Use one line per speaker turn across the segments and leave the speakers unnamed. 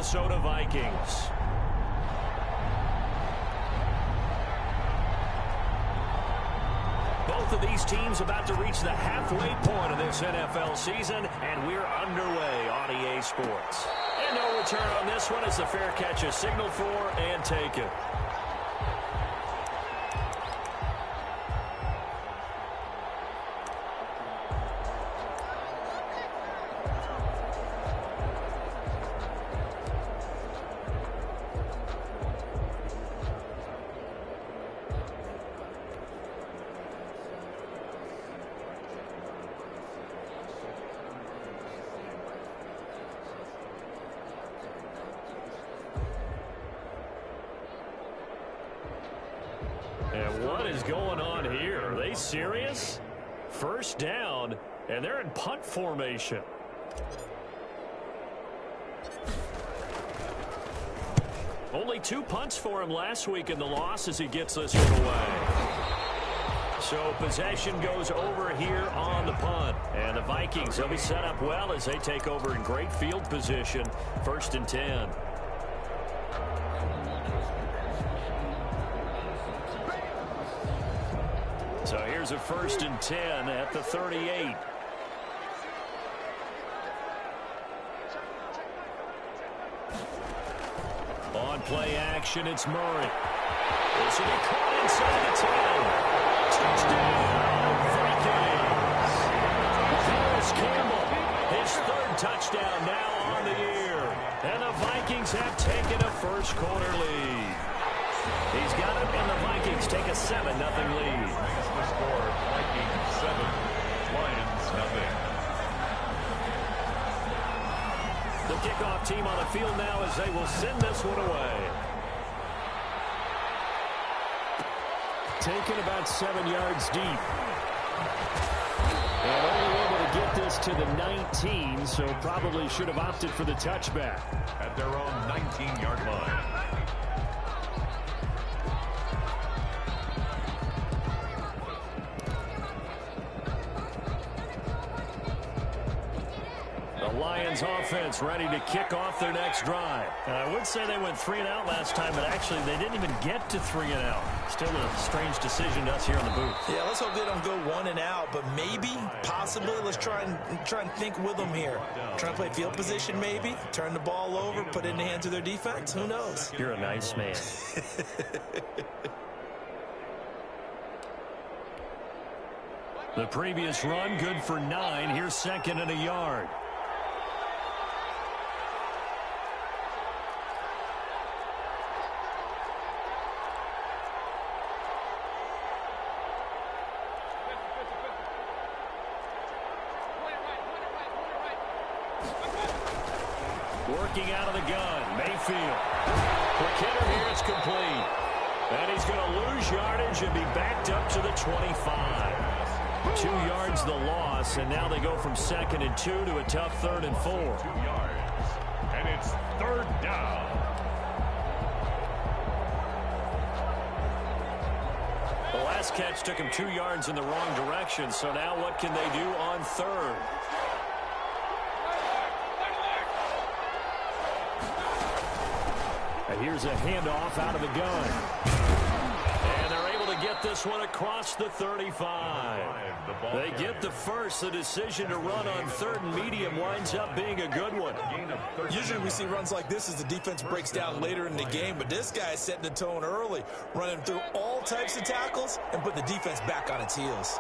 Minnesota Vikings. Both of these teams about to reach the halfway point of this NFL season, and we're underway on EA Sports. And no return on this one as the fair catch is signaled for and taken. And what is going on here? Are they serious? First down, and they're in punt formation. Only 2 punts for him last week in the loss as he gets this one away. So possession goes over here on the punt. And the Vikings, they'll be set up well as they take over in great field position. 1st and 10. So here's a 1st and 10 at the 38. On play action, it's Murray. This will be caught inside the 10. Touchdown, Vikings. Paris Campbell, his 3rd touchdown now on the year. And the Vikings have taken a first-quarter lead. He's got it, and the Vikings take a 7-0 lead.
The score, Vikings 7, Lions nothing.
The kickoff team on the field now as they will send this one away. Taken about 7 yards deep. And only able to get this to the 19, so probably should have opted for the touchback.
At their own 19-yard line.
Lions offense ready to kick off their next drive. And I would say they went 3-and-out last time, but actually they didn't even get to 3-and-out. Still a strange decision to us here in the booth.
Yeah, let's hope they don't go 1-and-out, but maybe, possibly, let's try and think with them here. Try and play field position maybe, turn the ball over, put it in the hands of their defense. Who knows?
You're a nice man. The previous run good for 9. Here's 2nd and a yard. Working out of the gun, Mayfield. Quick hitter here, it's complete. And he's going to lose yardage and be backed up to the 25. 2 yards the loss, and now they go from 2nd and 2 to a tough 3rd and 4.
2 yards, and it's 3rd down.
The last catch took him 2 yards in the wrong direction, so now what can they do on 3rd? And here's a handoff out of the gun. And they're able to get this one across the 35. They get the first. The decision to run on 3rd and medium winds up being a good one.
Usually we see runs like this as the defense breaks down later in the game, but this guy is setting the tone early, running through all types of tackles and put the defense back on its heels.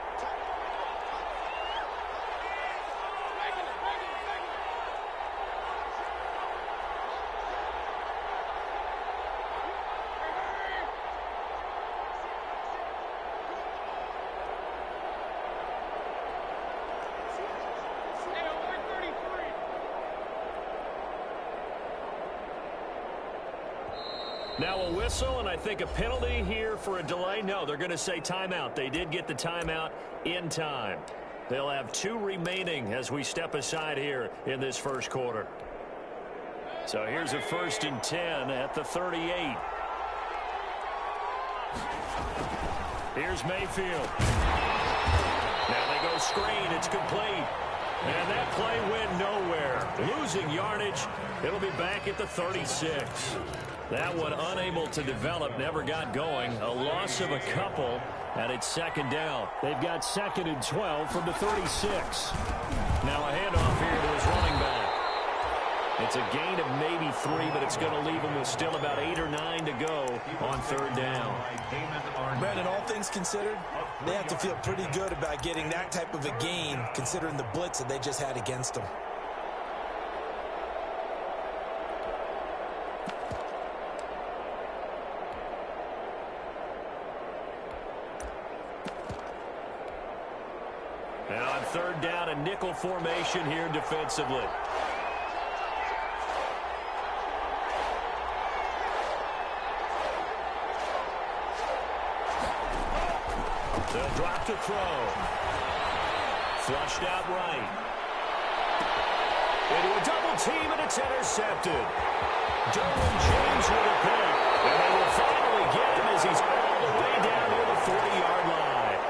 Now a whistle, and I think a penalty here for a delay. No, they're going to say timeout. They did get the timeout in time. They'll have 2 remaining as we step aside here in this first quarter. So here's a 1st and 10 at the 38. Here's Mayfield. Now they go screen. It's complete. And that play went nowhere. Losing yardage. It'll be back at the 36. That one unable to develop, never got going. A loss of a couple, and it's second down.
They've got 2nd and 12 from the 36.
Now a handoff here to his running back. It's a gain of maybe 3, but it's going to leave him with still about 8 or 9 to go on third down.
Brandon, all things considered, they have to feel pretty good about getting that type of a gain, considering the blitz that they just had against them.
Now on third down, a nickel formation here defensively. They'll drop to throw. Flushed out right. Into a double team, and it's intercepted. Derwin James with a pick. And they will finally get him as he's all the way down near the 40-yard line.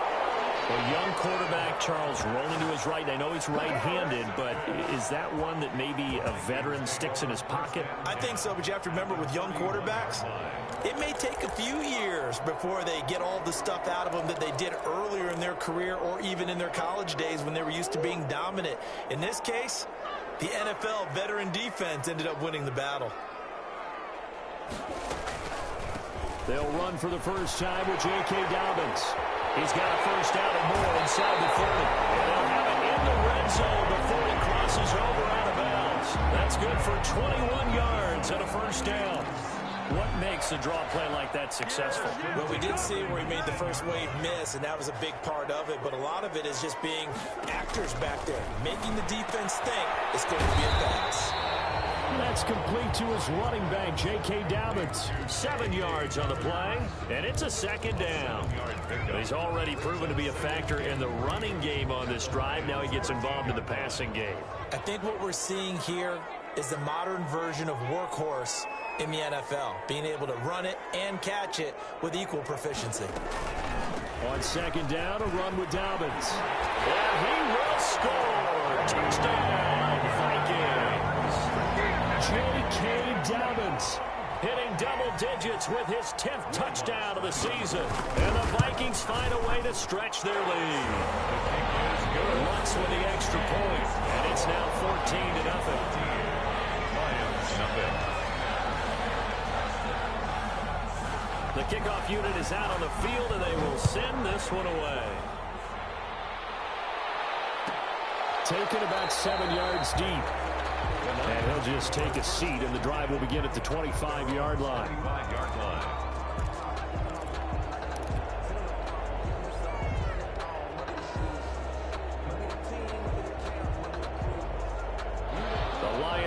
A young quarterback, Charles, rolling to his right. I know he's right-handed, but is that one that maybe a veteran sticks in his pocket?
I think so, but you have to remember with young quarterbacks, it may take a few years before they get all the stuff out of them that they did earlier in their career or even in their college days when they were used to being dominant. In this case, the NFL veteran defense ended up winning the battle.
They'll run for the first time with J.K. Dobbins. He's got a first down and more inside the 30.
And they'll have it in the red zone before he crosses over out of bounds. That's good for 21 yards and a first down. What makes a draw play like that successful?
Well, we did see where he made the first wave miss, and that was a big part of it. But a lot of it is just being actors back there, making the defense think it's going to be a pass.
That's complete to his running back, J.K. Dobbins.
7 yards on the play, and it's a second down. He's already proven to be a factor in the running game on this drive. Now he gets involved in the passing game.
I think what we're seeing here is the modern version of workhorse in the NFL, being able to run it and catch it with equal proficiency.
On second down, a run with Dobbins.
And he will score. Touchdown, Vikings.
J.K. Dobbins
hitting double digits with his 10th touchdown of the season. And the Vikings find a way to stretch their lead. Lutz with the extra point, and it's now 14-0. The kickoff unit is out on the field, and they will send this one away.
Taken about 7 yards deep. And he'll just take a seat, and the drive will begin at the 25-yard line.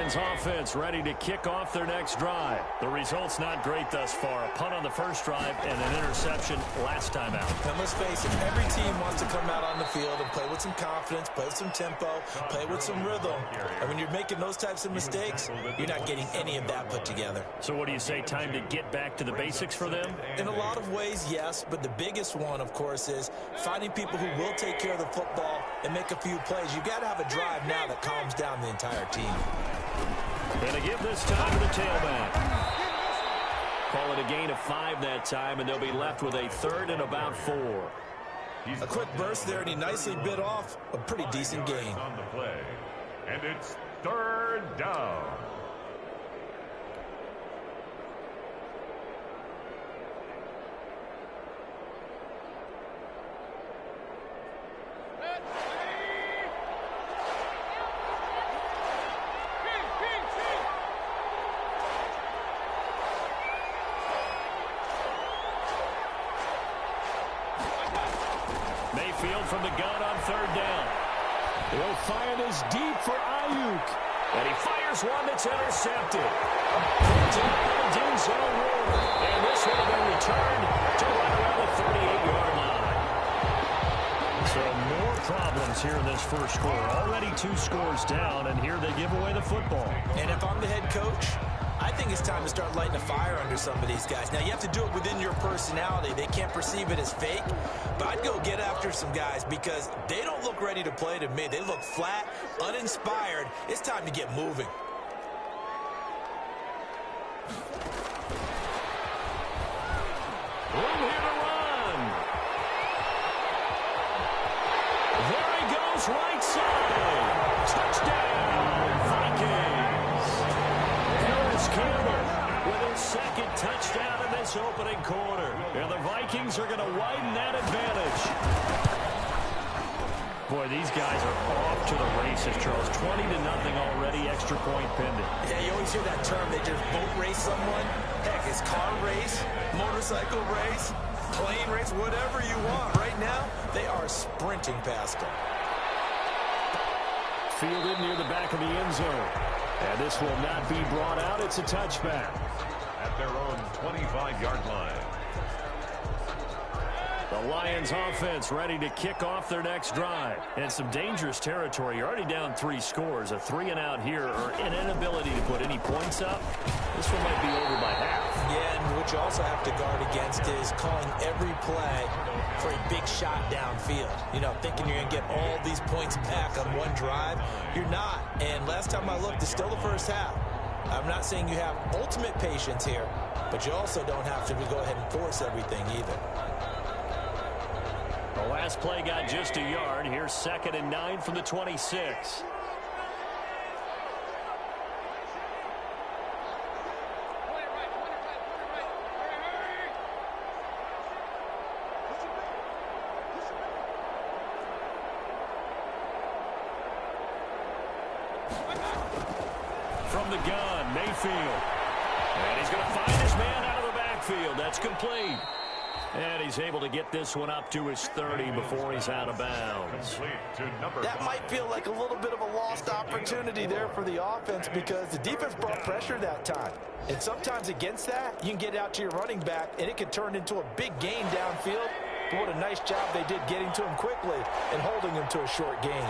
Offense ready to kick off their next drive. The result's not great thus far. A punt on the first drive and an interception last time out.
And let's face it, every team wants to come out on the field and play with some confidence, play with some tempo, play with some rhythm. And when you're making those types of mistakes, you're not getting any of that put together.
So what do you say, time to get back to the basics for them?
In a lot of ways, yes, but the biggest one, of course, is finding people who will take care of the football and make a few plays. You got to have a drive now that calms down the entire team.
And to give this time to the tailback. Call it a gain of 5 that time, and they'll be left with a 3rd and about 4.
A quick burst there, and he nicely bit off a pretty decent gain.
On the play, and it's 3rd down.
From the gun on 3rd down.
He'll fire this deep for Ayuk.
And he fires one that's intercepted. And this one will be returned to right around the 38-yard line. So more problems here in this first quarter. Already 2 scores down, and here they give away the football.
And if I'm the head coach, I I think it's time to start lighting a fire under some of these guys. Now, you have to do it within your personality. They can't perceive it as fake. But I'd go get after some guys because they don't look ready to play to me. They look flat, uninspired. It's time to get moving.
Room here to run. There he goes, right side. Touchdown, Vikings. Harris Campbell with his second touchdown in this opening quarter. And the Vikings are going to widen that advantage. Boy, these guys are off to the races, Charles. 20-0 already, extra point pending.
Yeah, you always hear that term, they just boat race someone. Heck, it's car race, motorcycle race, plane race, whatever you want. Right now, they are sprinting past them.
Fielded near the back of the end zone. And this will not be brought out. It's a touchback.
At their own 25-yard line.
The Lions offense ready to kick off their next drive. And some dangerous territory. You're already down 3 scores. A 3-and-out here or an inability to put any points up. This one might be over by half.
Yeah, and what you also have to guard against is calling every play for a big shot downfield. You know, thinking you're going to get all these points back on one drive. You're not. And last time I looked, it's still the first half. I'm not saying you have ultimate patience here, but you also don't have to go ahead and force everything either.
The last play got just a yard. Here's 2nd and 9 from the 26. From the gun, Mayfield. And he's going to find his man out of the backfield. That's complete. And he's able to get this one up to his 30 before he's out of bounds.
That might feel like a little bit of a lost opportunity there for the offense because the defense brought pressure that time. And sometimes against that, you can get out to your running back, and it can turn into a big gain downfield. But what a nice job they did getting to him quickly and holding him to a short gain.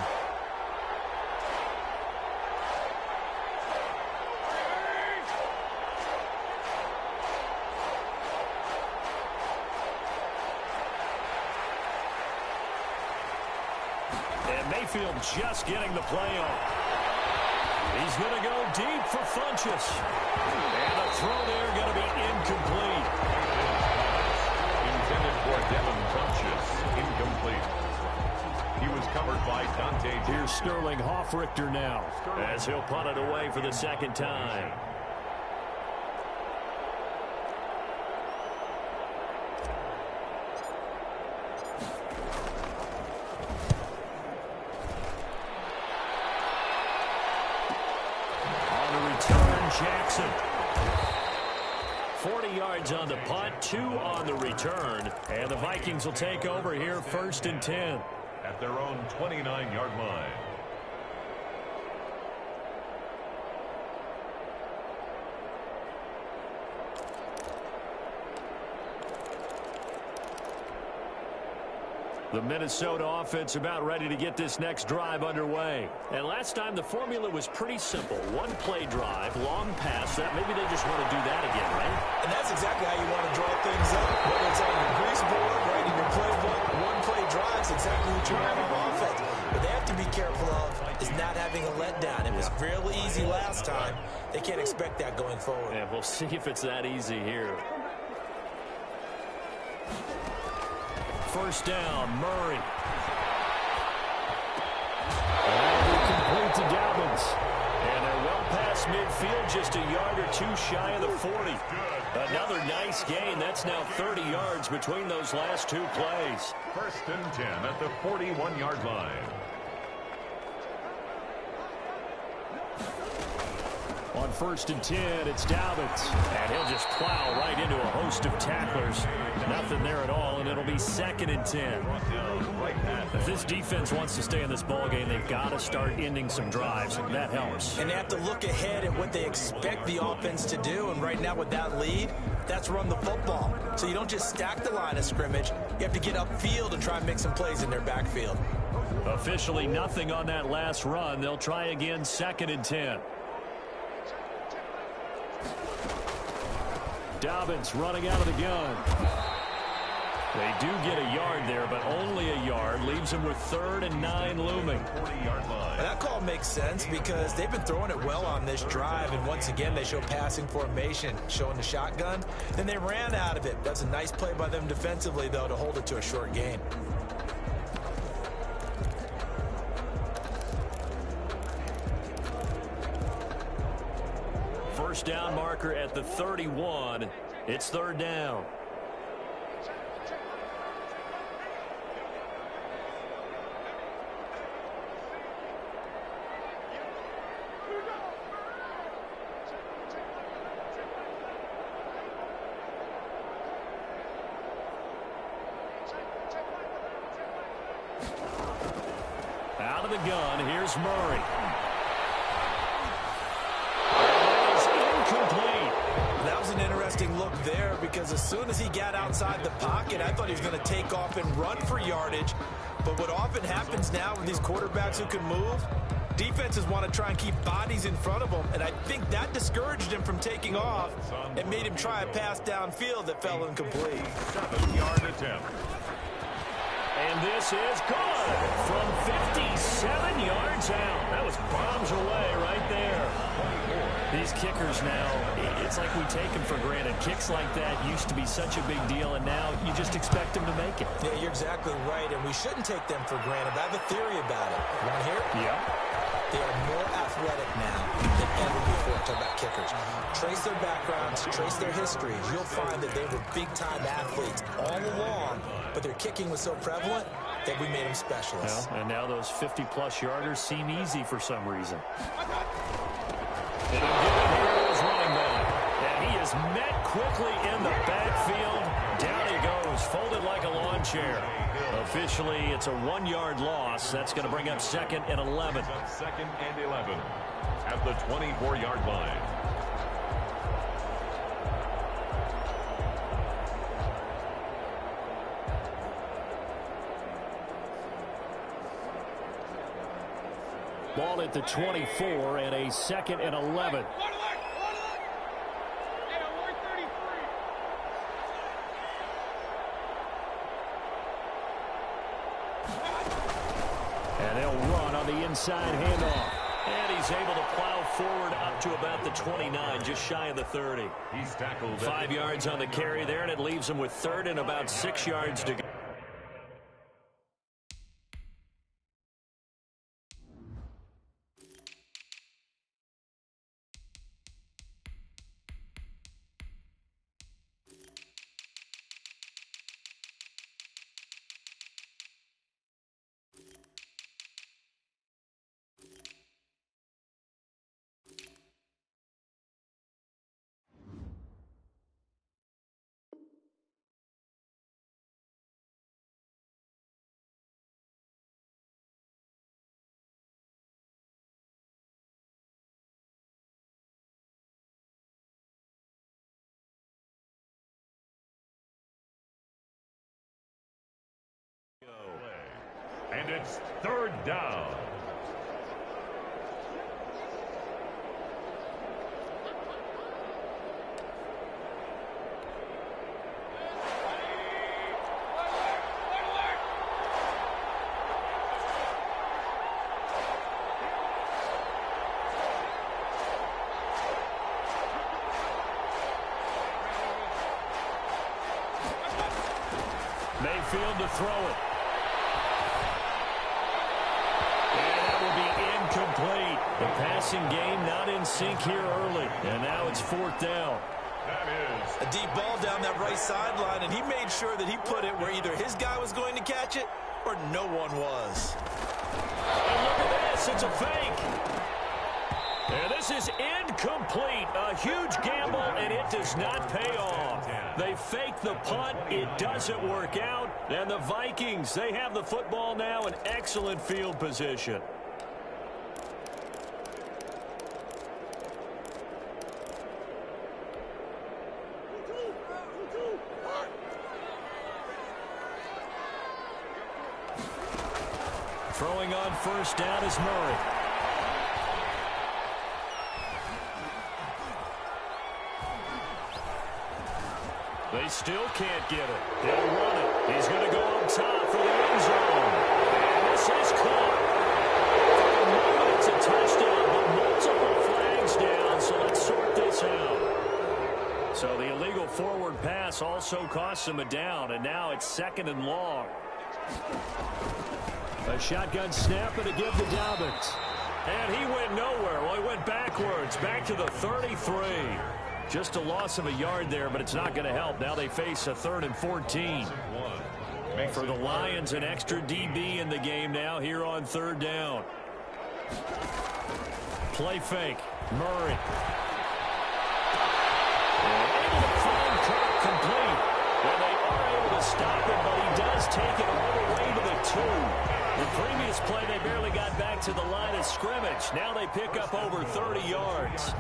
Mayfield just getting the play on. He's going to go deep for Funchess. And the throw there going to be incomplete.
Intended for Devin Funchess. Incomplete. He was covered by Dante.
Here's Sterling Hoffrichter now as he'll punt it away for the second time. Jackson. 40 yards on the punt, 2 on the return. And the Vikings will take over here 1st and 10.
At their own 29-yard line.
The Minnesota offense about ready to get this next drive underway. And last time the formula was pretty simple. One play drive, long pass. That maybe they just want to do that again, right?
And that's exactly how you want to draw things up. Whether it's on your grease board, right in your playbook, one play drives exactly what you want on offense. What they have to be careful of is not having a letdown. It was real easy last time. They can't expect that going forward.
And we'll see if it's that easy here. First down, Murray. And complete to Dobbins. And they're well past midfield, just a yard or 2 shy of the 40. Another nice gain. That's now 30 yards between those last 2 plays.
1st and 10 at the 41-yard line.
On 1st and 10, it's Dobbins. And he'll just plow right into a host of tacklers. Nothing there at all, and it'll be 2nd and 10. If this defense wants to stay in this ballgame, they've got to start ending some drives, and that helps.
And they have to look ahead at what they expect the offense to do, and right now with that lead, that's run the football. So you don't just stack the line of scrimmage. You have to get upfield and try and make some plays in their backfield.
Officially nothing on that last run. They'll try again 2nd and 10. Dobbins running out of the gun. They do get a yard there, but only a yard. Leaves them with 3rd and 9 looming.
40-yard line.
That call makes sense because they've been throwing it well on this drive, and once again they show passing formation, showing the shotgun. Then they ran out of it. That's a nice play by them defensively, though, to hold it to a short gain.
First down marker at the 31. It's 3rd down. Out of the gun, here's Murray.
That was an interesting look there because as soon as he got outside the pocket, I thought he was going to take off and run for yardage. But what often happens now with these quarterbacks who can move, defenses want to try and keep bodies in front of them, and I think that discouraged him from taking off and made him try a pass downfield that fell incomplete.
7-yard attempt.
And this is good from 57 yards out. That was bombs away right there. These kickers now, it's like we take them for granted. Kicks like that used to be such a big deal, and now you just expect them to make it.
Yeah, you're exactly right, and we shouldn't take them for granted. But I have a theory about it. You want to hear it?
Yeah.
They are more athletic now than ever before. Talk about kickers. Trace their backgrounds, trace their histories. You'll find that they were big-time athletes all along, but their kicking was so prevalent that we made them specialists.
Well, and now those 50-plus yarders seem easy for some reason. And he'll give it here to his running back. And he is met quickly in the backfield. Down he goes, folded like a lawn chair. Officially, it's a 1-yard loss. That's going to bring up 2nd and 11.
2nd and 11 at the 24-yard line.
Ball at the 24 and a 2nd and 11. And they'll run on the inside handoff. And he's able to plow forward up to about the 29, just shy of the 30.
He's tackled
5 yards on the carry there, and it leaves him with 3rd and about 6 yards to go.
And it's 3rd down.
Mayfield to throw it. Incomplete. The passing game not in sync here early. And now it's 4th down.
That is
a deep ball down that right sideline, and he made sure that he put it where either his guy was going to catch it or no one was.
And look at this. It's a fake. And this is incomplete. A huge gamble, and it does not pay off. They fake the punt. It doesn't work out. And the Vikings, they have the football now in excellent field position. Throwing on first down is Murray. They still can't get it. He'll run it. He's going to go up top for the end zone. And this is caught. For the moment, it's a touchdown, but multiple flags down, so let's sort this out. So the illegal forward pass also costs him a down, and now it's 2nd and long. A shotgun snap and a give to Dobbins. And he went nowhere. Well, he went backwards, back to the 33. Just a loss of a yard there, but it's not going to help. Now they face a 3rd and 14. For the Lions, an extra DB in the game now here on 3rd down. Play fake. Murray. And able to find Kirk complete. Well, they are able to stop it, but he does take it all the way to the 2. The previous play, they barely got back to the line of scrimmage. Now they pick up over 30 yards.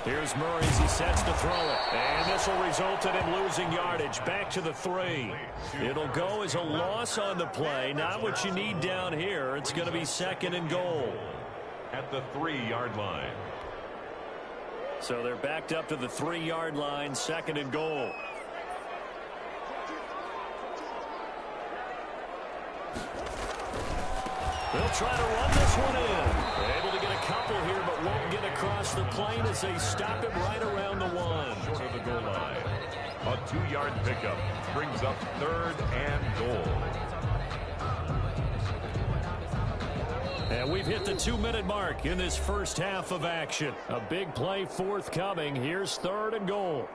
Here's Murray as he sets to throw it. And this will result in him losing yardage. Back to the 3. It'll go as a loss on the play. Not what you need down here. It's going to be 2nd and goal.
At the 3-yard line.
So they're backed up to the 3-yard line. 2nd and goal. They'll try to run this one in. Able to get a couple here, but won't get across the plane as they stop him right around the 1.
Short of the goal line. A 2-yard pickup brings up 3rd and goal.
And we've hit the 2-minute mark in this first half of action. A big play forthcoming. Here's 3rd and goal.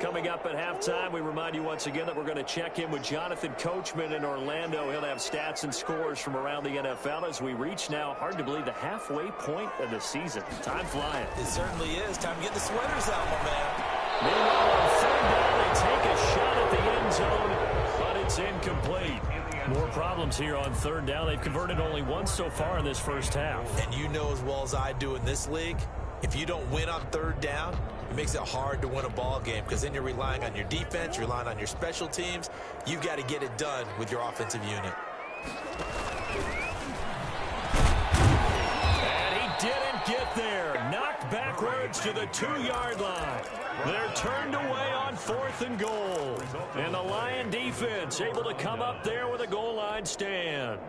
Coming up at halftime, we remind you once again that we're going to check in with Jonathan Coachman in Orlando. He'll have stats and scores from around the NFL as we reach now, hard to believe, the halfway point of the season. Time flying.
It certainly is. Time to get the sweaters out, my man.
Meanwhile, on 3rd down, they take a shot at the end zone, but it's incomplete. More problems here on 3rd down. They've converted only once so far in this first half.
And you know as well as I do in this league, if you don't win on 3rd down, it makes it hard to win a ball game because then you're relying on your defense, you're relying on your special teams. You've got to get it done with your offensive unit.
And he didn't get there. Knocked backwards to the 2-yard line. They're turned away on 4th and goal. And the Lion defense able to come up there with a goal line stand.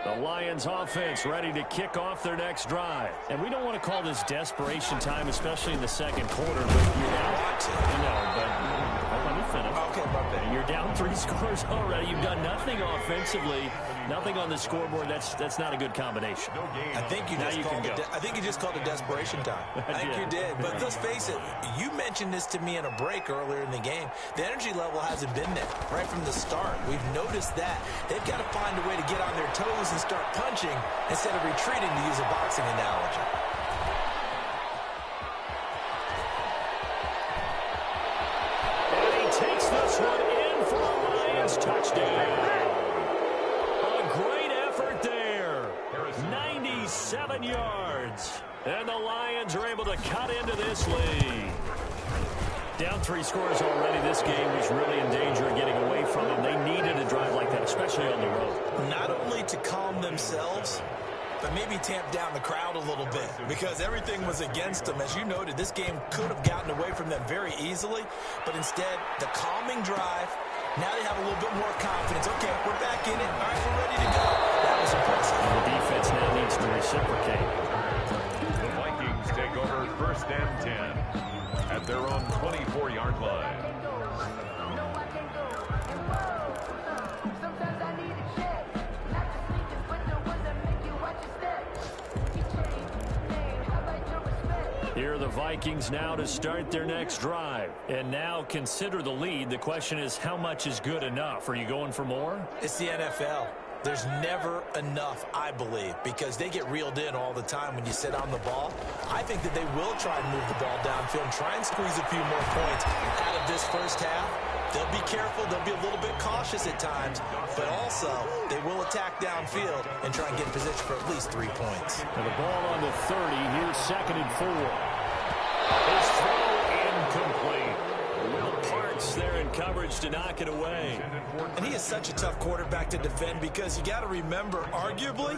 The Lions offense ready to kick off their next drive. And we don't want to call this desperation time, especially in the 2nd quarter, but you're down. Let me finish.
Okay, my bad.
You're down 3 scores already. You've done nothing offensively, nothing on the scoreboard. That's not a good combination.
I think you just called it desperation time. I think you did. But let's face it, you mentioned this to me in a break earlier in the game. The energy level hasn't been there right from the start. We've noticed that. They've got to find a way to get on their toes and start punching instead of retreating, to use a boxing analogy.
And he takes this one in for a Lions touchdown. A great effort there. 97 yards. And the Lions are able to cut into this lead. Down 3 scores already. This game was really in danger of getting away from them. They needed a drive like that, especially on the road.
Not only to calm themselves, but maybe tamp down the crowd a little bit because everything was against them. As you noted, this game could have gotten away from them very easily, but instead, the calming drive, now they have a little bit more confidence. Okay, we're back in it. All right, we're ready to go. That was impressive.
And the defense now needs to reciprocate.
The Vikings take over 1st and 10 at their own 24-yard line.
Here are the Vikings now to start their next drive. And now consider the lead. The question is, how much is good enough? Are you going for more?
It's the NFL. There's never enough, I believe, because they get reeled in all the time when you sit on the ball. I think that they will try and move the ball downfield and try and squeeze a few more points out of this first half. They'll be careful. They'll be a little bit cautious at times, but also they will attack downfield and try and get in position for at least 3 points.
And the ball on the 30. Here's 2nd and 4. His throw incomplete. Will Parks there in coverage to knock it away.
And he is such a tough quarterback to defend because you got to remember, arguably,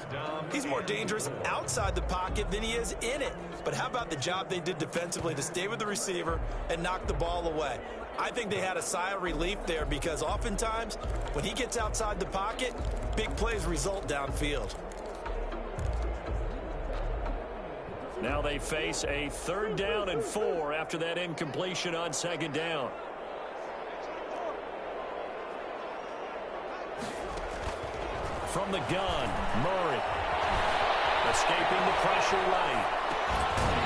he's more dangerous outside the pocket than he is in it. But how about the job they did defensively to stay with the receiver and knock the ball away? I think they had a sigh of relief there because oftentimes when he gets outside the pocket, big plays result downfield.
Now they face a 3rd down and 4 after that incompletion on 2nd down. From the gun, Murray. Escaping the pressure right.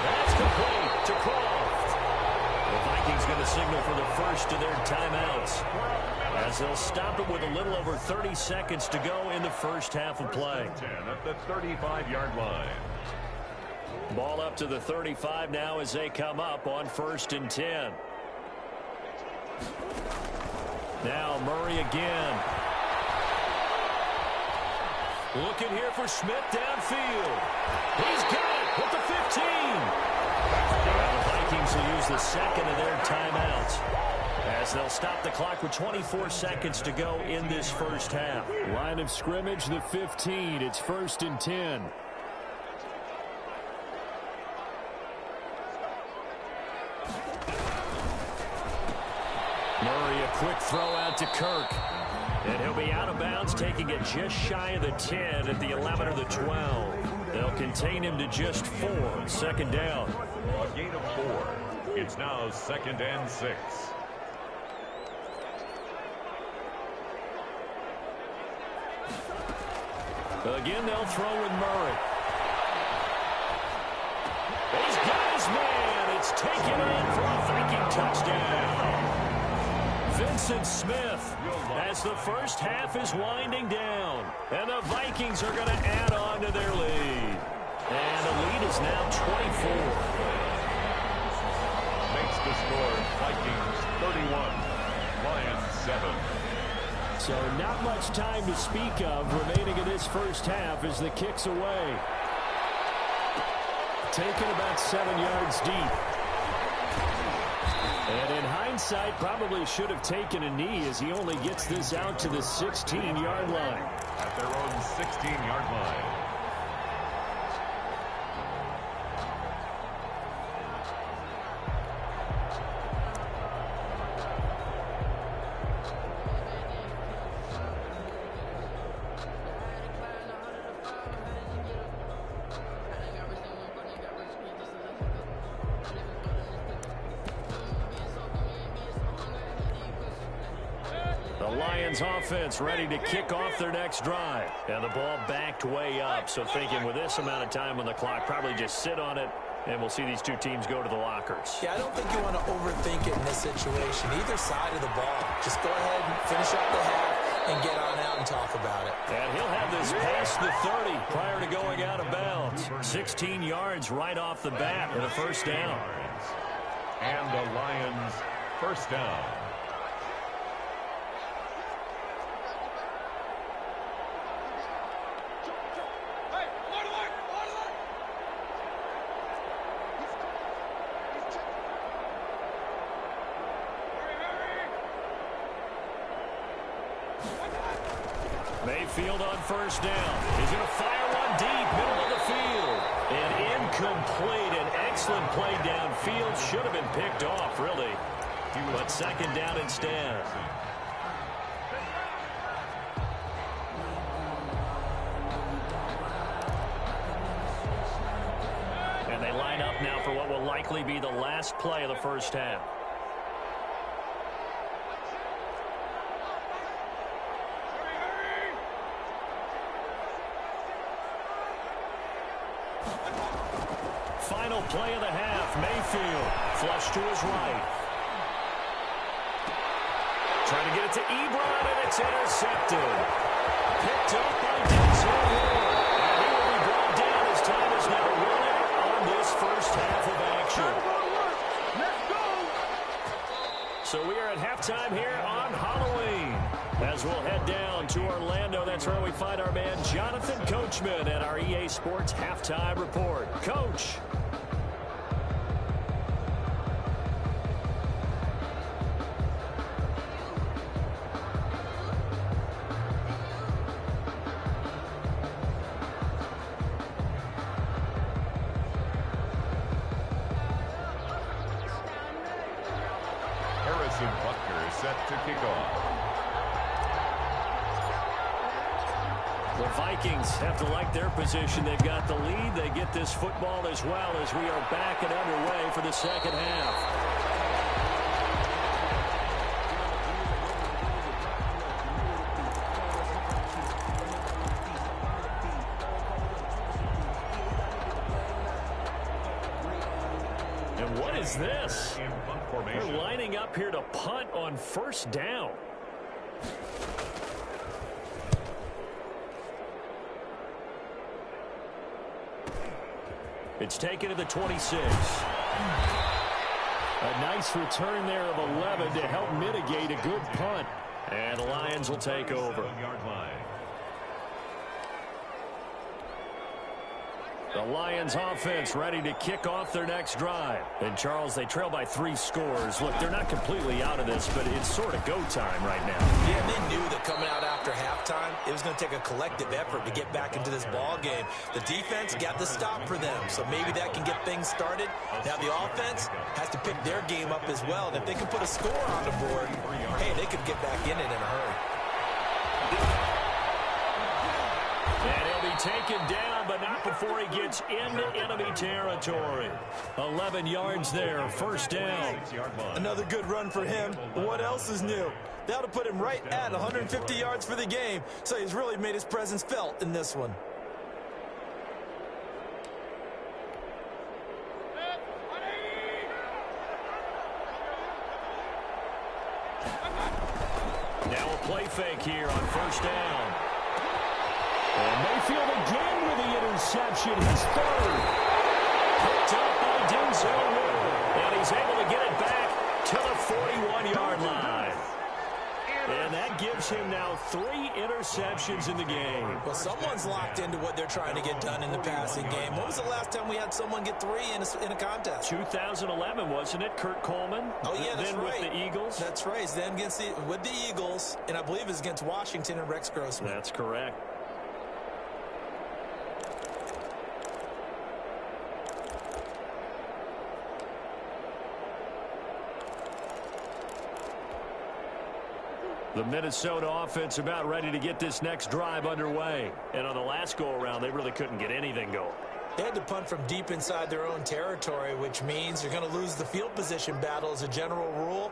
That's complete to Croft. The Vikings going to signal for the first of their timeouts, as they'll stop it with a little over 30 seconds to go in the first half of play.
10 at the 35-yard line.
Ball up to the 35 now as they come up on 1st and 10. Now Murray again. Looking here for Smith downfield. He's got it with the 15. Well, the Vikings will use the 2nd of their timeouts, as they'll stop the clock with 24 seconds to go in this first half. Line of scrimmage, the 15. It's 1st and 10. Murray, a quick throw out to Kirk. And he'll be out of bounds, taking it just shy of the 10 at the 11 or the 12. They'll contain him to just 4. 2nd down.
A gain of 4. It's now 2nd and 6.
Again, they'll throw with Murray. He's got his man. It's taken in for a Viking touchdown. Vincent Smith, as the first half is winding down, and the Vikings are going to add on to their lead. And the lead is now 24.
Makes the score Vikings 31, Lions 7.
So not much time to speak of remaining in this first half as the kick's away. Taken about 7 yards deep. And in hindsight, probably should have taken a knee as he only gets this out to the 16-yard line.
At their own 16-yard line.
Offense ready to kick off their next drive. And the ball backed way up. So thinking with this amount of time on the clock, probably just sit on it, and we'll see these two teams go to the lockers.
Yeah, I don't think you want to overthink it in this situation. Either side of the ball. Just go ahead and finish up the half and get on out and talk about it.
And he'll have this past the 30 prior to going out of bounds. 16 yards right off the bat and a first down.
And the Lions first down.
Mayfield on first down. He's going to fire one deep, middle of the field. And incomplete. An excellent play downfield. Should have been picked off, really. But 2nd down instead. And they line up now for what will likely be the last play of the first half. Final play of the half. Mayfield flush to his right. Trying to get it to Ebron, and it's intercepted. Picked up by Denzel Ward. And he will be brought down as time is now running on this first half of action. So we are at halftime. time here on Halloween. As we'll head down to Orlando, that's where we find our man Jonathan Coachman at our EA Sports Halftime Report. Coach.
Set to kick off.
The Vikings have to like their position. They've got the lead. They get this football as well as we are back and underway for the second half. What is this? They're lining up here to punt on first down. It's taken to the 26. A nice return there of 11 to help mitigate a good punt. And the Lions will take over. The Lions offense ready to kick off their next drive. And, Charles, they trail by 3 scores. Look, they're not completely out of this, but it's sort of go time right now.
Yeah, they knew that coming out after halftime, it was going to take a collective effort to get back into this ball game. The defense got the stop for them, so maybe that can get things started. Now the offense has to pick their game up as well. And if they can put a score on the board, hey, they could get back in it in a hurry.
And he'll be taken down, but not before he gets into enemy territory. 11 yards there, first down.
Another good run for him. What else is new? That'll put him right at 150 yards for the game, so he's really made his presence felt in this one.
Now a play fake here on first down. And Mayfield again with the interception. His third. Picked up by Denzel Ward. And he's able to get it back to the 41-yard line. And that gives him now 3 interceptions in the game.
Well, someone's locked into what they're trying to get done in the passing game. When was the last time we had someone get 3 in a contest?
2011, wasn't it? Kurt Coleman.
Oh, yeah, that's
then
right.
With the Eagles.
That's right. It's then with the Eagles, and I believe it's against Washington and Rex Grossman.
That's correct. The Minnesota offense about ready to get this next drive underway. And on the last go-around, they really couldn't get anything going.
They had to punt from deep inside their own territory, which means they're going to lose the field position battle as a general rule.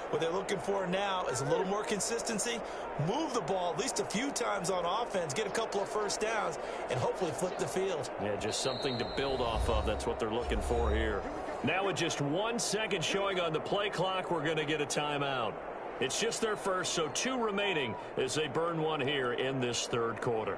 What they're looking for now is a little more consistency, move the ball at least a few times on offense, get a couple of first downs, and hopefully flip the field.
Yeah, just something to build off of. That's what they're looking for here. Now with just 1 second showing on the play clock, we're going to get a timeout. It's just their first, so 2 remaining as they burn one here in this third quarter.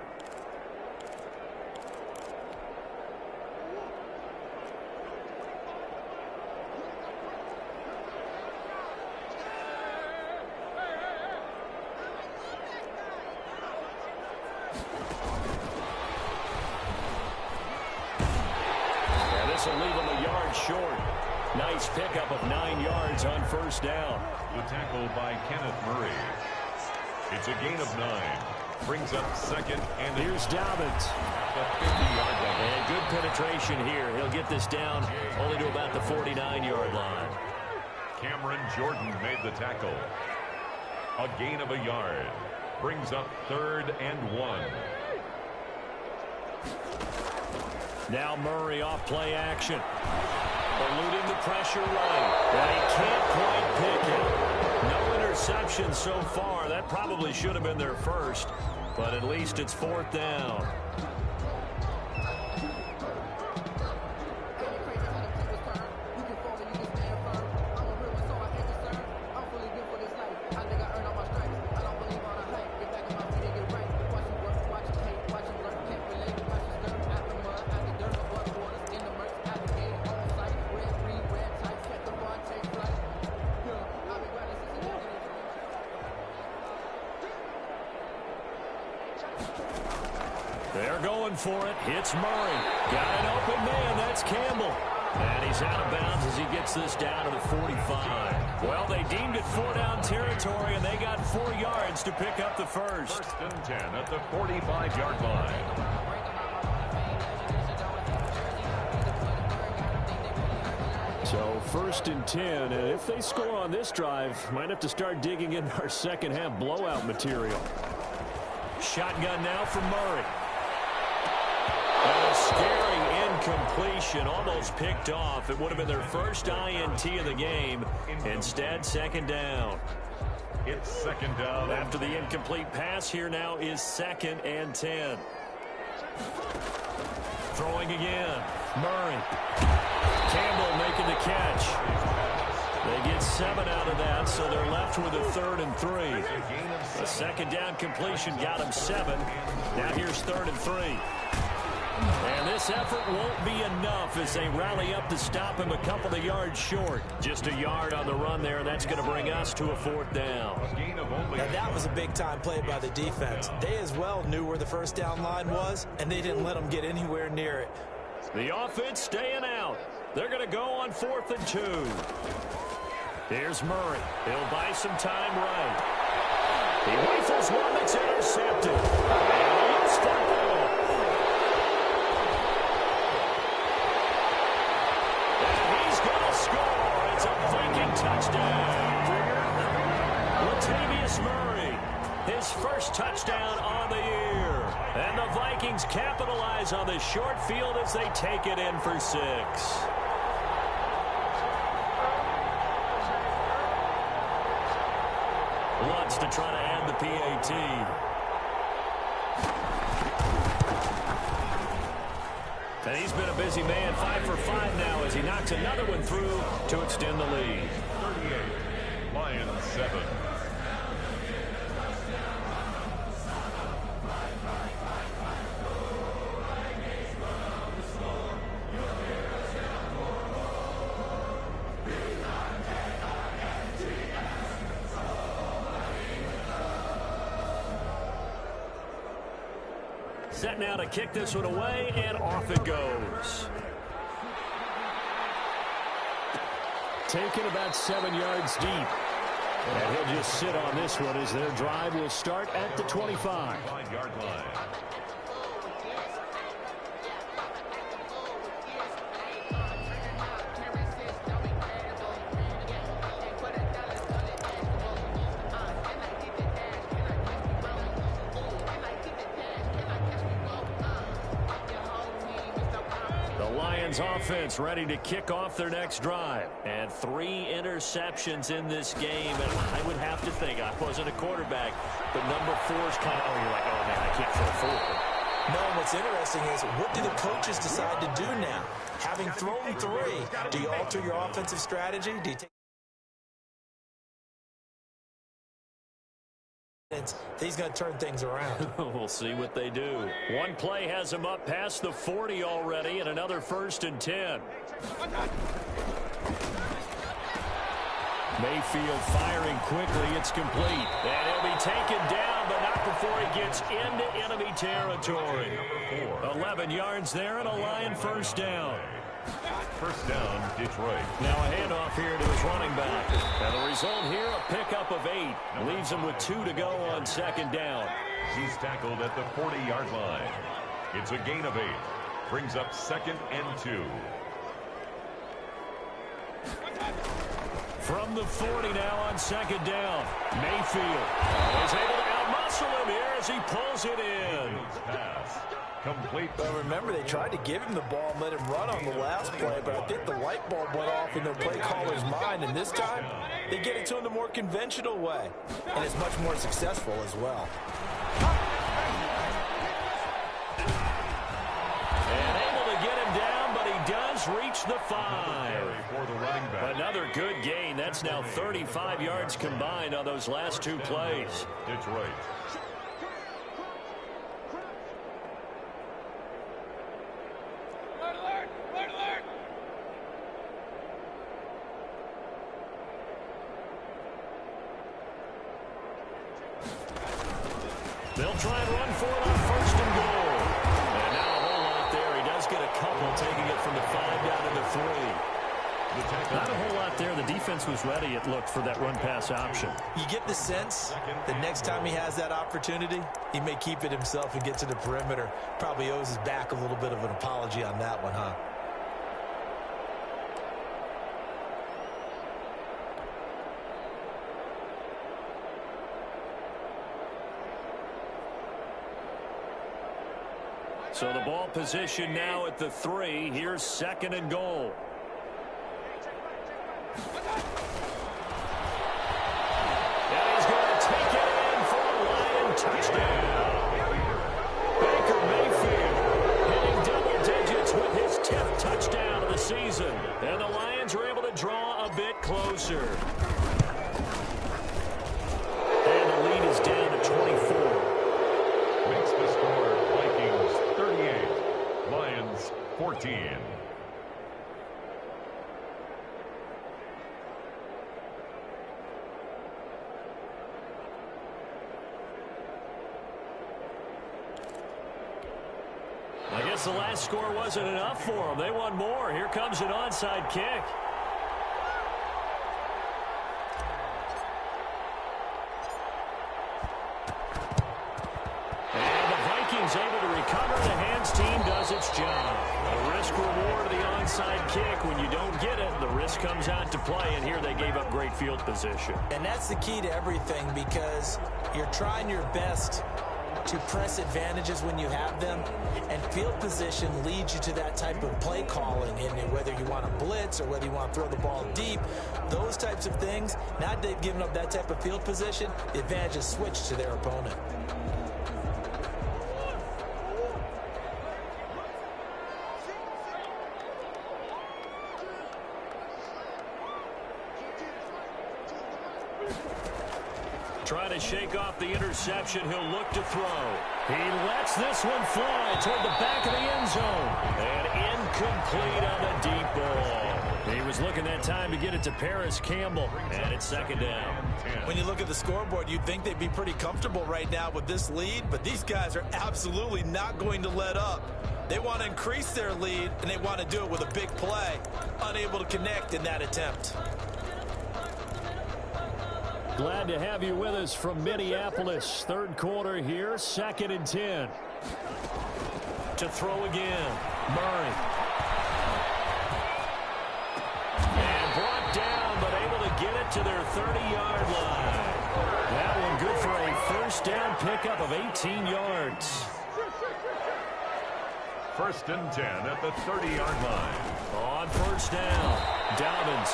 And this will leave them a yard short. Nice pickup of 9 yards on first down.
The tackle by Kenneth Murray. It's a gain of 9. Brings up second and
here's Dobbins.
The 50-yard line.
And good penetration here. He'll get this down only to about the 49-yard line.
Cameron Jordan made the tackle. A gain of a yard. Brings up third and 1.
Now Murray off play action. Eluding the pressure right. And he can't quite pick it. No interception so far. That probably should have been their first. But at least it's 4th down. They're going for it. Hits Murray. Got an open man. That's Campbell. And he's out of bounds as he gets this down to the 45. Well, they deemed it 4-down territory, and they got 4 yards to pick up the first.
First and 10 at the 45-yard line.
So first and 10, and if they score on this drive, might have to start digging in our second half blowout material. Shotgun now for Murray. And a scary incompletion, almost picked off. It would have been their first INT of the game. Instead, second down.
It's second down.
After the incomplete pass, here now is 2nd and 10. Throwing again. Murray. Campbell making the catch. They get 7 out of that, so they're left with a 3rd and 3. A second down completion got them 7. Now here's 3rd and 3. And this effort won't be enough as they rally up to stop him a couple of yards short. Just a yard on the run there. That's going to bring us to a 4th down.
Now that was a big-time play by the defense. They as well knew where the first down line was, and they didn't let them get anywhere near it.
The offense staying out. They're going to go on 4th and 2. Here's Murray. He'll buy some time right. He rifles one that's intercepted. And he's fumbled. And he's going to score. It's a Viking touchdown. Latavius Murray, his first touchdown on the year. And the Vikings capitalize on this short field as they take it in for 6. Wants to try to add the PAT. And he's been a busy man, 5 for 5 now as he knocks another one through to extend the lead.
38, Lions 7.
Set now to kick this one away, and off it goes. Taken about 7 yards deep. And he'll just sit on this one as their drive will start at the 25.
5-yard line.
Offense ready to kick off their next drive. And 3 interceptions in this game. And I would have to think, I wasn't a quarterback, but number 4's kind of, you're like, oh, man, I can't throw 4.
No, what's interesting is, what do the coaches decide to do now? Having thrown 3, do you alter your offensive strategy? Do you take he's going to turn things around?
We'll see what they do. One play has him up past the 40 already, and another 1st and 10. Mayfield firing quickly. It's complete. And he'll be taken down, but not before he gets into enemy territory. 11 yards there and a Lion first down.
First down, Detroit.
Now a handoff here to his running back. And the result here, a pickup of 8. Leaves him with 2 to go on second down.
He's tackled at the 40-yard line. It's a gain of 8. Brings up 2nd and 2.
From the 40 now on second down. Mayfield is able to outmuscle him here as he pulls it in.
Pass. Complete.
But remember, they tried to give him the ball and let him run on the last play, but I think the light bulb went off in their play caller's mind, and this time they get it to him the more conventional way, and it's much more successful as well.
And able to get him down, but he does reach the 5.
For the running back.
Another good gain. That's now 35 yards combined on those last 2 plays.
Detroit.
They'll try and run for it on first and goal. And not a whole lot there. He does get a couple, taking it from the 5 down to the 3. Not a whole lot there. The defense was ready, it looked, for that run-pass option.
You get the sense that next time he has that opportunity, he may keep it himself and get to the perimeter. Probably owes his back a little bit of an apology on that one, huh?
So the ball position now at the 3. Here's second and goal. And he's going to take it in for a Lion touchdown. Baker Mayfield hitting double digits with his 10th touchdown of the season. And the Lions are able to draw a bit closer. And the lead is down to 24.
Makes the score Vikings 38, Lions 14.
I guess the last score wasn't enough for them. They want more. Here comes an onside kick. And the Vikings able to recover. The hands team does its job. A risk reward of the onside kick. When you don't get it, the risk comes out to play, and here they gave up great field position.
And that's the key to everything, because you're trying your best to press advantages when you have them, and field position leads you to that type of play calling. And whether you want to blitz or whether you want to throw the ball deep, those types of things, now that they've given up that type of field position, the advantage is switched to their opponent.
Trying to shake off the interception. He'll look to throw. He lets this one fly toward the back of the end zone. And incomplete on the deep ball. He was looking that time to get it to Paris Campbell. And it's second down.
When you look at the scoreboard, you'd think they'd be pretty comfortable right now with this lead, but these guys are absolutely not going to let up. They want to increase their lead, and they want to do it with a big play. Unable to connect in that attempt.
Glad to have you with us from Minneapolis. Third quarter here, 2nd and 10. To throw again, Murray. And brought down, but able to get it to their 30-yard line. That one good for a first down pickup of 18 yards.
1st and 10 at the 30-yard line.
On first down, Dobbins.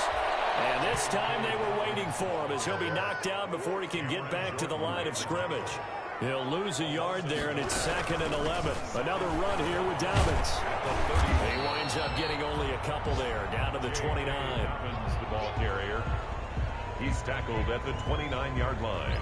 And this time they were waiting for him, as he'll be knocked down before he can get back to the line of scrimmage. He'll lose a yard there, and it's 2nd and 11. Another run here with Dobbins. He winds up getting only a couple there, down to the 29.
The ball carrier. He's tackled at the 29-yard line.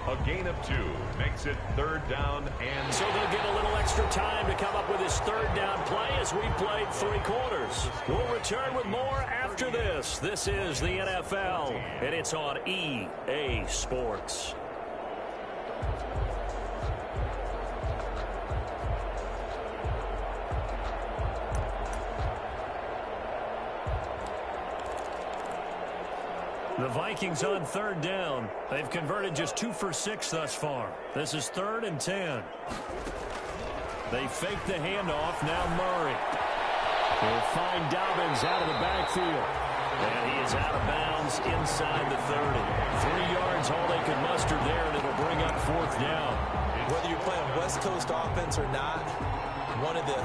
A gain of 2 makes it 3rd down, and
so they'll get a little extra time to come up with his 3rd down play as we played 3 quarters. We'll return with more after this. This is the NFL, and it's on EA Sports. The Vikings on 3rd down. They've converted just 2 for 6 thus far. This is 3rd and 10. They fake the handoff. Now Murray will find Dobbins out of the backfield. And he is out of bounds inside the 30. 3 yards, all they can muster there, and it'll bring up 4th down.
Whether you're playing West Coast offense or not, one of the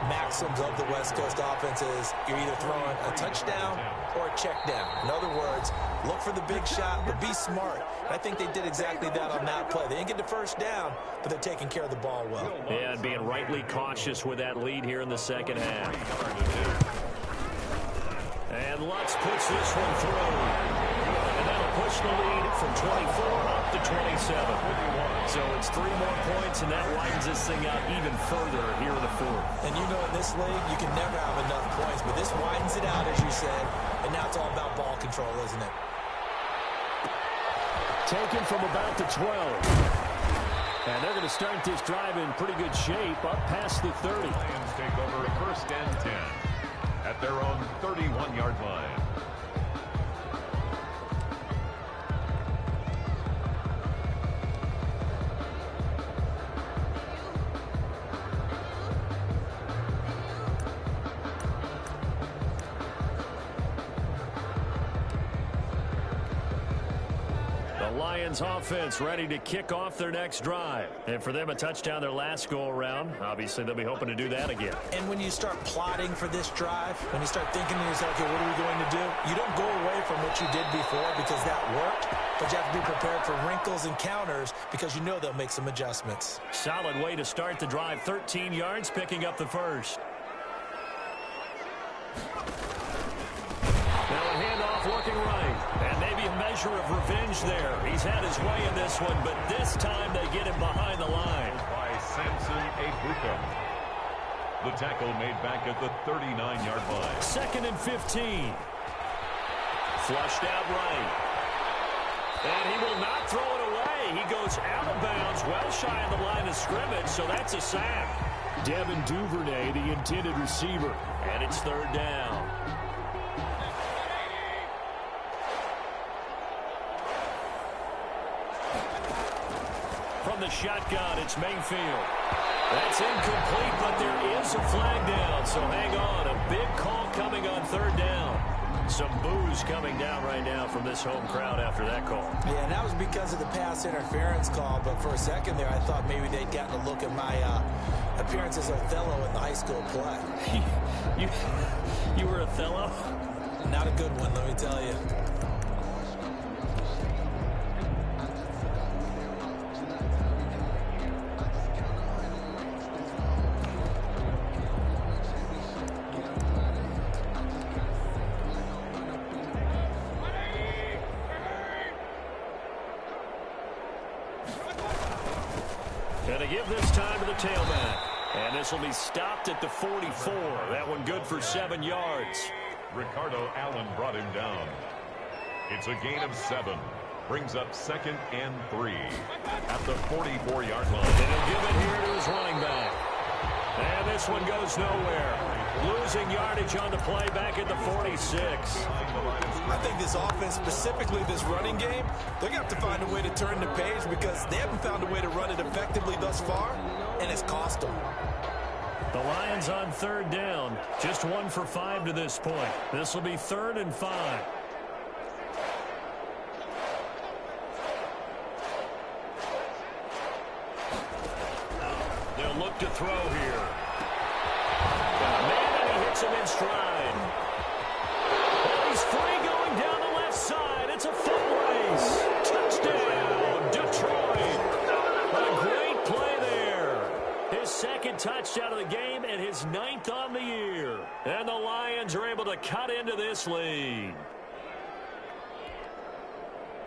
maxims of the West Coast offense is you're either throwing a touchdown or a check down. In other words, look for the big shot, but be smart. And I think they did exactly that on that play. They didn't get the first down, but they're taking care of the ball well.
Yeah, and being rightly cautious with that lead here in the second half. And Lutz puts this one through. And that'll push the lead from 24 up to 27. So it's 3 more points, and that widens this thing out even further here in the 4th.
And you know, in this league, you can never have enough points, but this widens it out, as you said, and now it's all about ball control, isn't it?
Taken from about the 12. And they're going to start this drive in pretty good shape, up past the 30.
Lions take over first and 10 at their own 31-yard line.
Lions offense ready to kick off their next drive. And for them, a touchdown their last go-around. Obviously, they'll be hoping to do that again.
And when you start plotting for this drive, when you start thinking to yourself, okay, what are we going to do? You don't go away from what you did before because that worked, but you have to be prepared for wrinkles and counters because you know they'll make some adjustments.
Solid way to start the drive. 13 yards, picking up the first. Now a handoff looking right. And maybe a measure of revenge there. He's had his way in this one, but this time they get him behind the line.
By Samson Ebuka. The tackle made back at the 39-yard line.
2nd and 15. Flushed out right. And he will not throw it away. He goes out of bounds, well shy of the line of scrimmage, so that's a sack. Devin Duvernay, the intended receiver. And it's 3rd down. From the shotgun, it's Mayfield. That's incomplete, but there is a flag down, so hang on. A big call coming on 3rd down. Some boos coming down right now from this home crowd after that call.
Yeah, and that was because of the pass interference call, but for a second there, I thought maybe they'd gotten a look at my appearance as Othello in the high school play.
You were Othello?
Not a good one, let me tell you.
Going to give this time to the tailback. And this will be stopped at the 44. That one good for 7 yards.
Ricardo Allen brought him down. It's a gain of 7. Brings up 2nd and 3 at the 44-yard line.
And he'll give it here to his running back. And this one goes nowhere. Losing yardage on the play back at the 46.
I think this offense, specifically this running game, they're going to have to find a way to turn the page because they haven't found a way to run it effectively thus far, and it's cost them.
The Lions on 3rd down. Just 1 for 5 to this point. This will be 3rd and 5. They'll look to throw here. Man, he hits him in stride. Oh, he's free going down the left side. It's a foot race. Touchdown, Detroit. A great play there. His 2nd touchdown of the game and his 9th on the year. And the Lions are able to cut into this lead.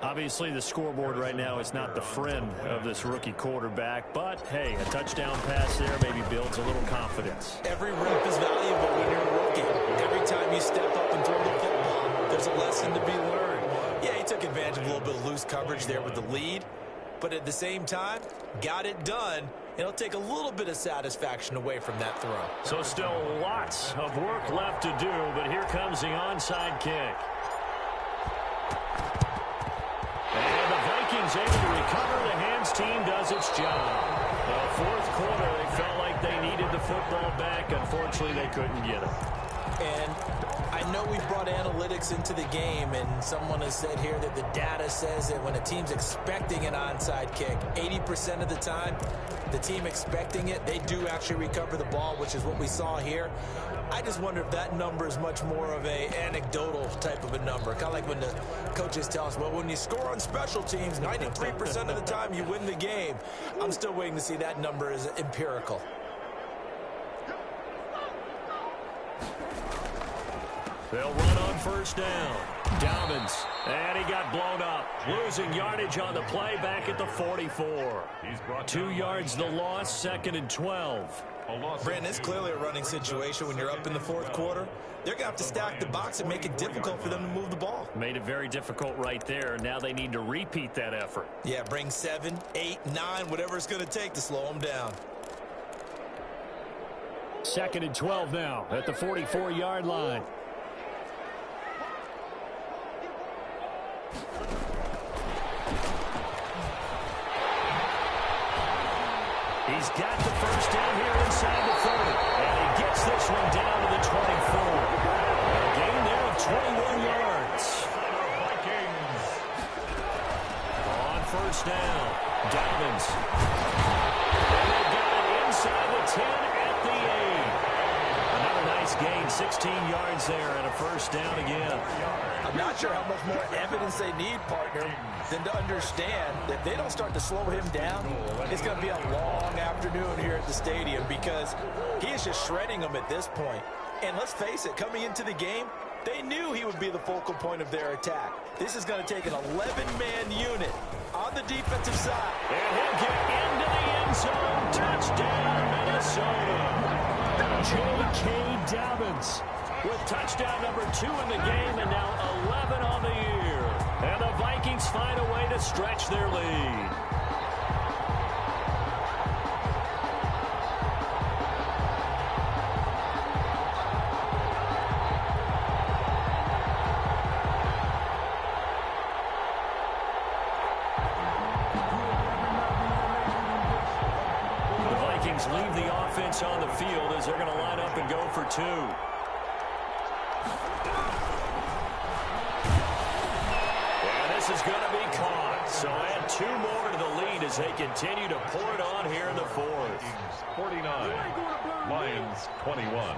Obviously, the scoreboard right now is not the friend of this rookie quarterback, but, hey, a touchdown pass there maybe builds a little confidence.
Every rep is valuable when you're a rookie. Every time you step up and throw the football, there's a lesson to be learned. Yeah, he took advantage of a little bit of loose coverage there with the lead, but at the same time, got it done. It'll take a little bit of satisfaction away from that throw.
So still lots of work left to do, but here comes the onside kick. And the Vikings able to recover. The hands team does its job. The 4th quarter, they felt like they needed the football back. Unfortunately, they couldn't get it.
And I know we brought analytics into the game, and someone has said here that the data says that when a team's expecting an onside kick, 80% of the time, the team expecting it, they do actually recover the ball, which is what we saw here. I just wonder if that number is much more of a anecdotal type of a number. Kind of like when the coaches tell us, well, when you score on special teams, 93% of the time you win the game. I'm still waiting to see that number is empirical.
They'll run on 1st down. Dobbins, and he got blown up. Losing yardage on the play back at the 44. 2 yards the loss, 2nd and 12.
Brandon, it's clearly a running situation when you're up in the 4th quarter. They're going to have to stack the box and make it difficult for them to move the ball.
Made it very difficult right there. Now they need to repeat that effort.
Yeah, bring 7, 8, 9, whatever it's going to take to slow them down.
2nd and 12 now at the 44-yard line. He's got the first down here inside the 30. And he gets this one down to the 24. A gain there of 21 yards. On first down, Dobbins. And they've got it inside the 10 at the 8. Another nice gain, 16 yards there and a first down again.
I'm not sure how much more evidence they need, partner, than to understand that if they don't start to slow him down, it's going to be a long afternoon here at the stadium because he is just shredding them at this point. And let's face it, coming into the game, they knew he would be the focal point of their attack. This is going to take an 11-man unit on the defensive side.
And he'll get into the end zone. Touchdown, Minnesota. J.K. Dobbins with touchdown number 2 in the game and now 11 on the year. And the Vikings find a way to stretch their lead. The Vikings leave the offense on the field as they're going to line up and go for 2. Is going to be caught. So add 2 more to the lead as they continue to pour it on here in the 4th.
49, Lions 21.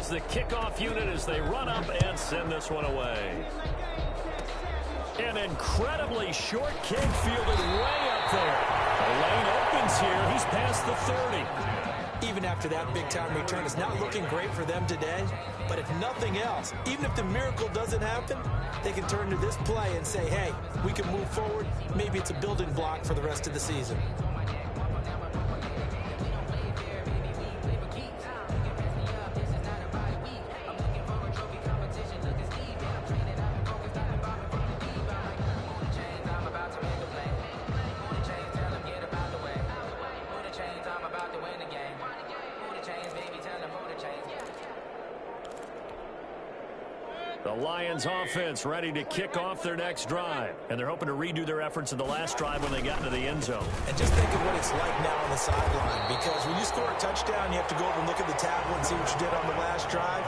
The kickoff unit as they run up and send this one away. An incredibly short kick fielded way up there. The lane opens here. He's past the 30.
Even after that big-time return, it's not looking great for them today. But if nothing else, even if the miracle doesn't happen, they can turn to this play and say, hey, we can move forward. Maybe it's a building block for the rest of the season.
The Lions offense ready to kick off their next drive. And they're hoping to redo their efforts in the last drive when they got into the end zone.
And just think of what it's like now on the sideline. Because when you score a touchdown, you have to go over and look at the tablet and see what you did on the last drive.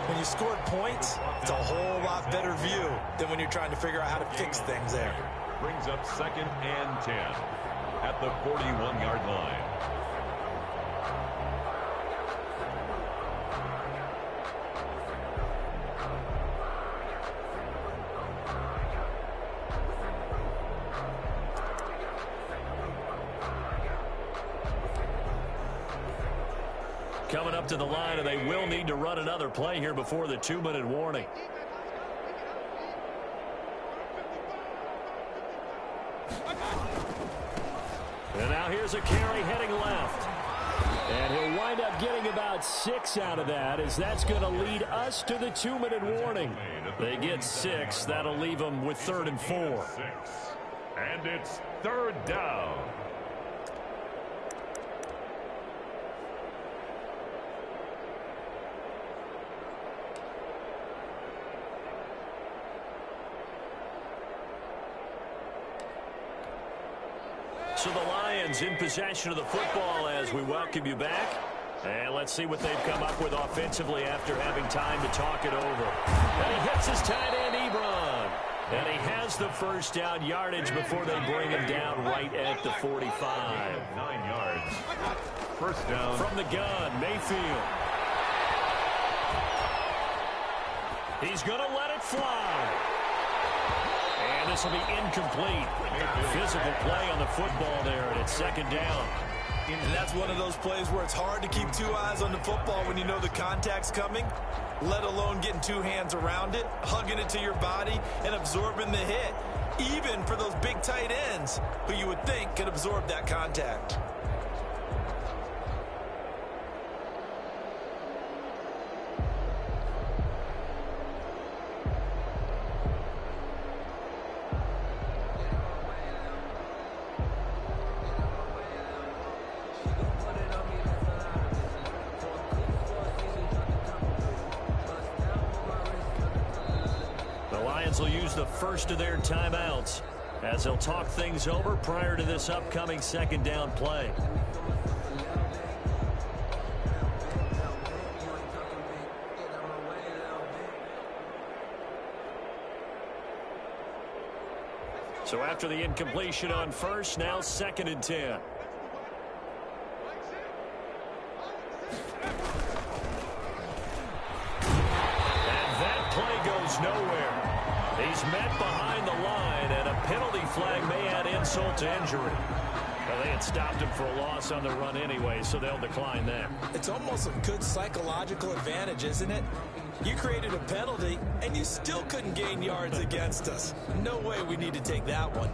When you scored points, it's a whole lot better view than when you're trying to figure out how to fix things there.
Brings up 2nd and 10 at the 41-yard line.
Coming up to the line, and they will need to run another play here before the 2-minute warning. And now here's a carry heading left. And he'll wind up getting about 6 out of that, as that's going to lead us to the 2-minute warning. They get 6. That'll leave them with 3rd and 4.
And it's 3rd down.
So the Lions in possession of the football as we welcome you back. And let's see what they've come up with offensively after having time to talk it over. And he hits his tight end, Ebron. And he has the first down yardage before they bring him down right at the 45.
9 yards. First down.
From the gun, Mayfield. He's going to let it fly. And this will be incomplete. Physical play on the football there, and it's second down.
And that's one of those plays where it's hard to keep two eyes on the football when you know the contact's coming, let alone getting two hands around it, hugging it to your body, and absorbing the hit, even for those big tight ends who you would think could absorb that contact.
Will use the first of their timeouts as they'll talk things over prior to this upcoming second down play. So after the incompletion on first, now second and 10. And that play goes nowhere. He's met behind the line, and a penalty flag may add insult to injury. Well, they had stopped him for a loss on the run anyway, so they'll decline that.
It's almost a good psychological advantage, isn't it? You created a penalty, and you still couldn't gain yards against us. No way we need to take that one.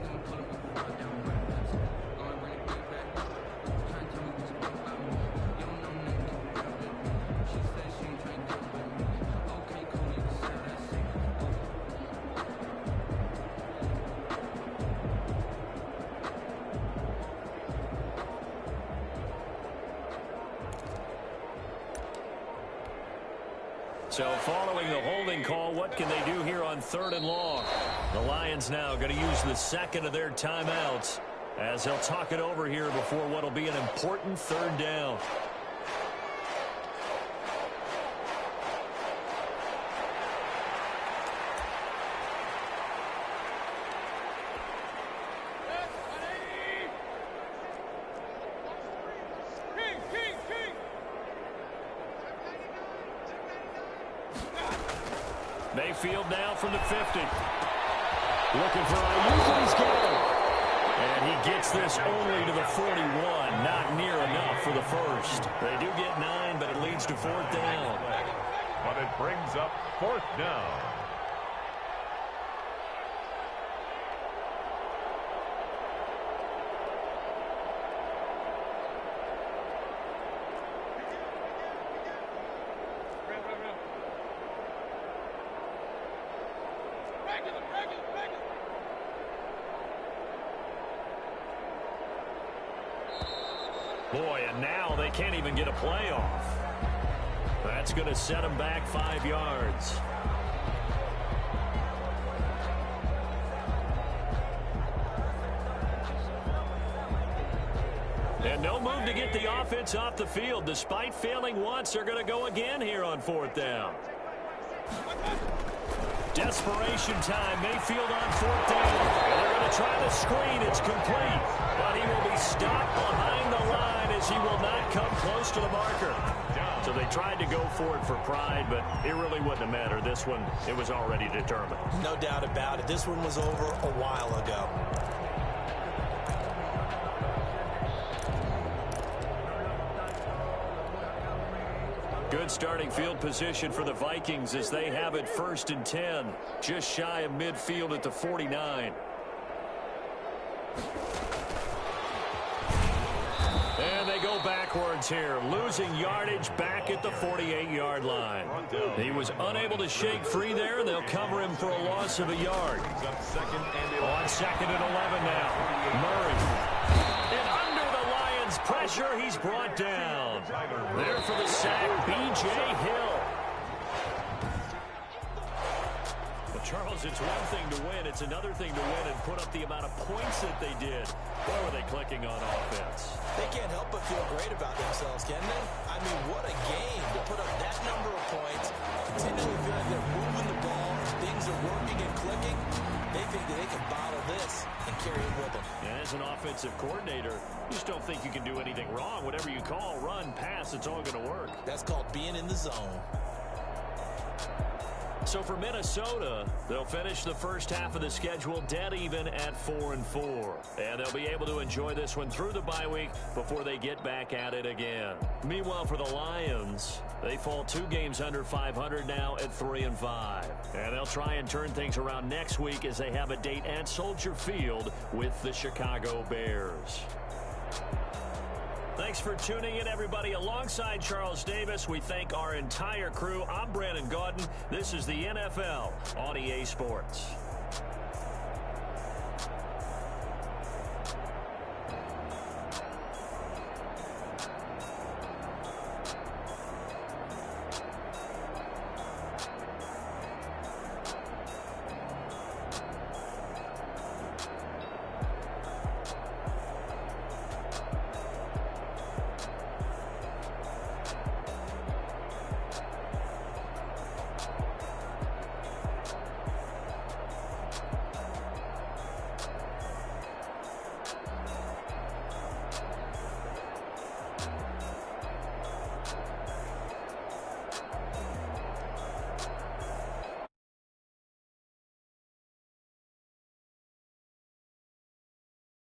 So following the holding call, what can they do here on third and long? The Lions now going to use the second of their timeouts as they'll talk it over here before what will be an important third down. Mayfield now from the 50. Looking for Ayuk, he's got him. And he gets this only to the 41. Not near enough for the first. They do get 9, but it leads to fourth down.
But it brings up fourth down.
Boy, and now they can't even get a play off. That's going to set them back 5 yards. And no move to get the offense off the field. Despite failing once, they're going to go again here on fourth down. Desperation time. Mayfield on fourth down. And they're going to try the screen. It's complete. But he will be stopped behind the line as he will not come close to the marker. So they tried to go for it for pride, but it really wouldn't have mattered. This one, it was already determined.
No doubt about it. This one was over a while ago.
Good starting field position for the Vikings as they have it first and 10, just shy of midfield at the 49. And they go backwards here, losing yardage back at the 48-yard line. He was unable to shake free there, and they'll cover him for a loss of a yard. On second and 11 now, Murray. And under the Lions' pressure, he's brought down. There for the sack, B.J. Hill. Well, Charles, it's one thing to win. It's another thing to win and put up the amount of points that they did. Boy, were they clicking on offense.
They can't help but feel great about themselves, can they? I mean, what a game to put up that number of points, continually feel like they're moving the ball, things are working and clicking. They think that they can bottle this and carry it with them.
And as an offensive coordinator, you just don't think you can do anything wrong. Whatever you call, run, pass, it's all going to work.
That's called being in the zone.
So for Minnesota, they'll finish the first half of the schedule dead even at 4-4. And they'll be able to enjoy this one through the bye week before they get back at it again. Meanwhile, for the Lions, they fall 2 games under 500 now at 3-5. And they'll try and turn things around next week as they have a date at Soldier Field with the Chicago Bears. Thanks for tuning in, everybody. Alongside Charles Davis, we thank our entire crew. I'm Brandon Gaudin. This is the NFL on EA Sports.